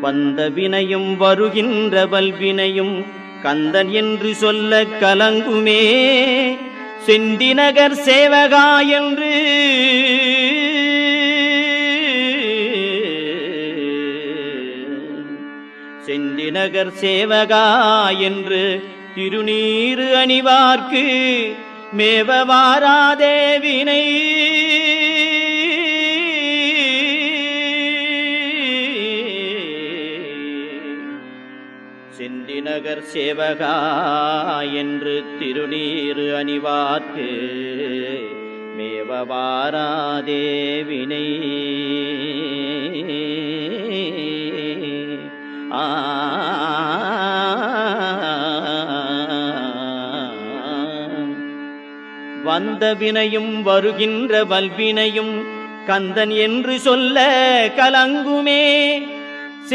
வந்த வினையும் வருகின்ற வல்வினையும் கந்தன் என்று சொல்ல கலங்குமே. செந்திநகர் சேவகா என்று செந்திநகர் சேவகா என்று திருநீறு அணிவார்க்கு மேவவாராதே வினை. செந்திநகர் சேவகா என்று திருநீறு அணிவார்க்கு மேவவாராதே வினை. வந்த வினையும் வருகின்ற வல்வினையும் கந்தன் என்று சொல்ல கலங்குமே.